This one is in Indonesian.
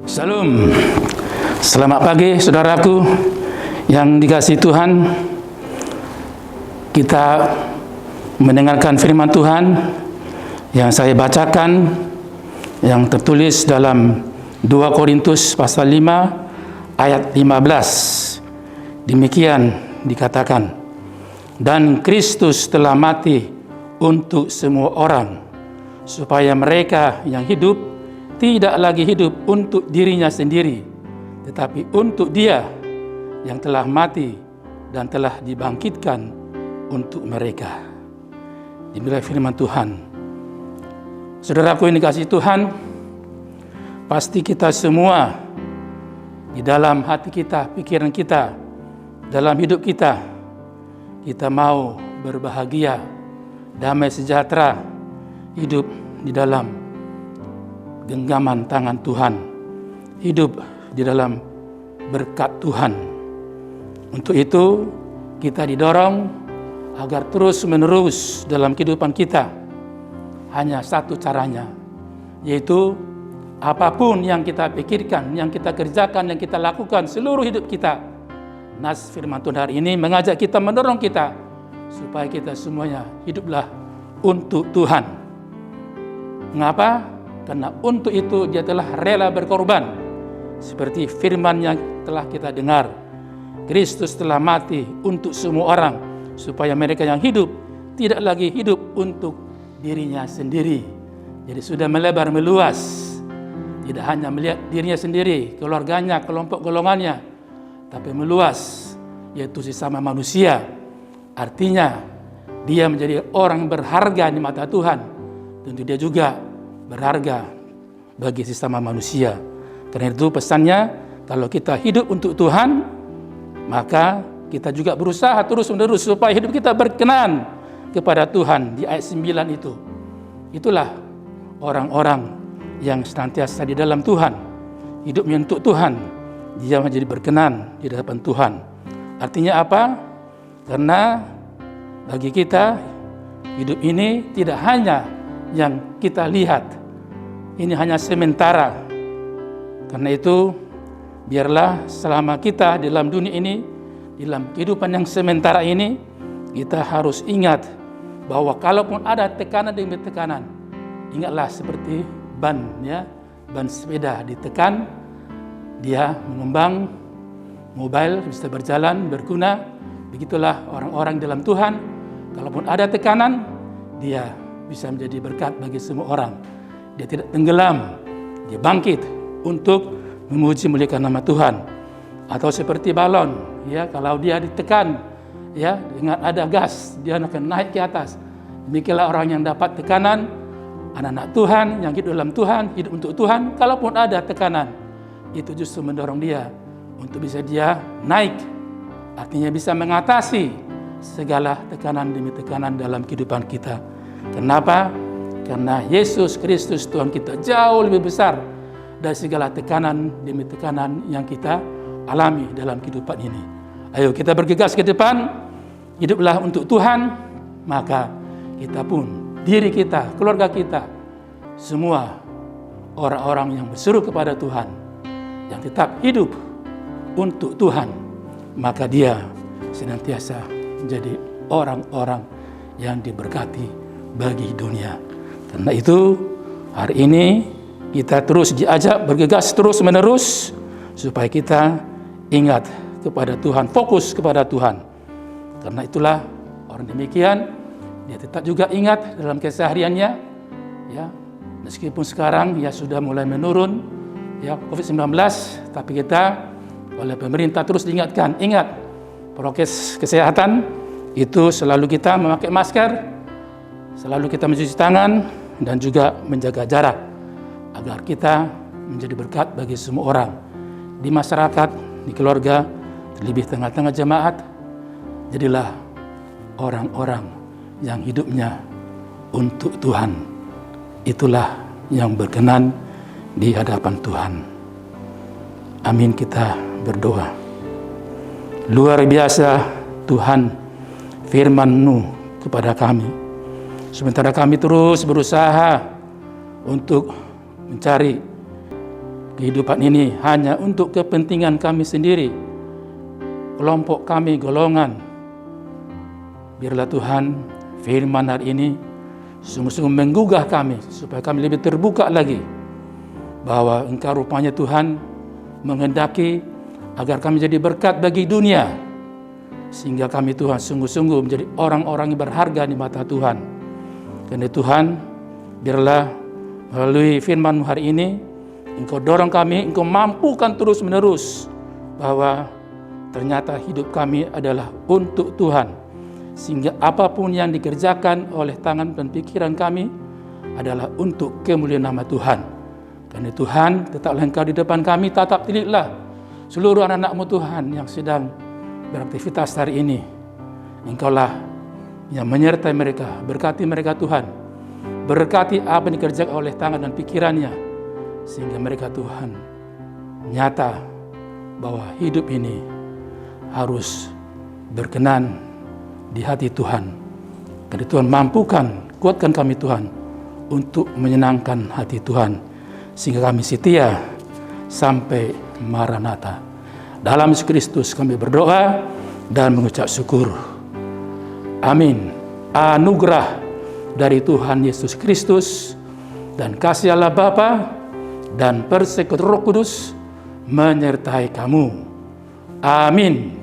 Salam. Selamat pagi saudaraku yang dikasihi Tuhan. Kita mendengarkan firman Tuhan yang saya bacakan, yang tertulis dalam 2 Korintus pasal 5 ayat 15. Demikian dikatakan, dan Kristus telah mati untuk semua orang, supaya mereka yang hidup tidak lagi hidup untuk dirinya sendiri, tetapi untuk Dia yang telah mati dan telah dibangkitkan untuk mereka. Demikian firman Tuhan. Saudaraku yang dikasihi Tuhan, pasti kita semua di dalam hati kita, pikiran kita, dalam hidup kita mau berbahagia, damai sejahtera, hidup di dalam genggaman tangan Tuhan, hidup di dalam berkat Tuhan. Untuk itu kita didorong agar terus-menerus dalam kehidupan kita hanya satu caranya, yaitu apapun yang kita pikirkan, yang kita kerjakan, yang kita lakukan seluruh hidup kita. Nas firman Tuhan hari ini mengajak kita, mendorong kita supaya kita semuanya hiduplah untuk Tuhan. Mengapa? Karena untuk itu Dia telah rela berkorban. Seperti firman yang telah kita dengar, Kristus telah mati untuk semua orang, supaya mereka yang hidup tidak lagi hidup untuk dirinya sendiri. Jadi sudah melebar meluas, tidak hanya melihat dirinya sendiri, keluarganya, kelompok golongannya, tapi meluas, yaitu sesama manusia. Artinya dia menjadi orang berharga di mata Tuhan. Tentu dia juga berharga bagi sesama manusia. Karena itu pesannya, kalau kita hidup untuk Tuhan, maka kita juga berusaha terus-menerus supaya hidup kita berkenan kepada Tuhan. Di ayat 9 itu, itulah orang-orang yang senantiasa di dalam Tuhan, hidupnya untuk Tuhan, dia menjadi berkenan di hadapan Tuhan. Artinya apa? Karena bagi kita, hidup ini tidak hanya yang kita lihat, ini hanya sementara. Karena itu, biarlah selama kita dalam dunia ini, dalam kehidupan yang sementara ini, kita harus ingat bahwa kalaupun ada tekanan demi tekanan, ingatlah seperti ban sepeda ditekan, dia mengembang, mobile bisa berjalan, berguna. Begitulah orang-orang dalam Tuhan, kalaupun ada tekanan, dia bisa menjadi berkat bagi semua orang. Dia tidak tenggelam, dia bangkit untuk memuji muliakan nama Tuhan. Atau seperti balon, kalau dia ditekan, dengan ada gas, dia akan naik ke atas. Demikianlah orang yang dapat tekanan, anak-anak Tuhan yang hidup dalam Tuhan, hidup untuk Tuhan. Kalaupun ada tekanan, itu justru mendorong dia untuk bisa dia naik. Artinya bisa mengatasi segala tekanan demi tekanan dalam kehidupan kita. Kenapa? Karena Yesus Kristus Tuhan kita jauh lebih besar dari segala tekanan demi tekanan yang kita alami dalam kehidupan ini. Ayo kita bergegas ke depan, hiduplah untuk Tuhan, maka kita pun, diri kita, keluarga kita, semua orang-orang yang berseru kepada Tuhan, yang tetap hidup untuk Tuhan, maka dia senantiasa menjadi orang-orang yang diberkati bagi dunia. Karena itu hari ini kita terus diajak bergegas terus-menerus supaya kita ingat kepada Tuhan, fokus kepada Tuhan. Karena itulah orang demikian, dia tetap juga ingat dalam kesehariannya, meskipun sekarang sudah mulai menurun, COVID-19, tapi kita oleh pemerintah terus diingatkan, ingat prokes kesehatan itu selalu kita memakai masker, selalu kita mencuci tangan, dan juga menjaga jarak, agar kita menjadi berkat bagi semua orang di masyarakat, di keluarga, terlebih tengah-tengah jemaat. Jadilah orang-orang yang hidupnya untuk Tuhan. Itulah yang berkenan di hadapan Tuhan. Amin, kita berdoa. Luar biasa Tuhan firman-Mu kepada kami. Sementara kami terus berusaha untuk mencari kehidupan ini hanya untuk kepentingan kami sendiri, kelompok kami, golongan. Biarlah Tuhan firman hari ini sungguh-sungguh menggugah kami, supaya kami lebih terbuka lagi, bahwa Engkau rupanya Tuhan menghendaki agar kami jadi berkat bagi dunia, sehingga kami Tuhan sungguh-sungguh menjadi orang-orang yang berharga di mata Tuhan. Karena Tuhan, biarlah melalui firman-Mu hari ini, Engkau dorong kami, Engkau mampukan terus-menerus bahwa ternyata hidup kami adalah untuk Tuhan, sehingga apapun yang dikerjakan oleh tangan dan pikiran kami adalah untuk kemuliaan nama Tuhan. Karena Tuhan, tetaplah Engkau di depan kami, tatap tilitlah seluruh anak-anak-Mu Tuhan yang sedang beraktivitas hari ini. Engkaulah yang menyertai mereka, berkati mereka Tuhan, berkati apa yang dikerjakan oleh tangan dan pikirannya, sehingga mereka Tuhan nyata bahwa hidup ini harus berkenan di hati Tuhan. Karena Tuhan mampukan, kuatkan kami Tuhan untuk menyenangkan hati Tuhan, sehingga kami setia sampai Maranatha. Dalam Yesus Kristus kami berdoa dan mengucap syukur. Amin. Anugerah dari Tuhan Yesus Kristus dan kasih Allah Bapa dan persekutuan Roh Kudus menyertai kamu. Amin.